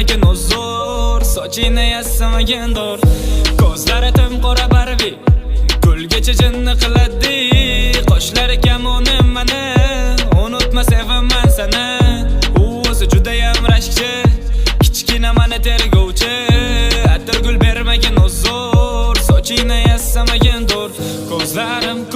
bermagin uzr, sochingni yassamagin dur. Ko'zlari timqora Barbie, gulgacha jinni qiladi. Qoshlari kamonim mani, unutma sevaman seni. U o'zi judayam rashkchi, kichkina mani tergovchi. Atirgul bermagin uzr, sochingni yassamagin dur. Ko'zlarim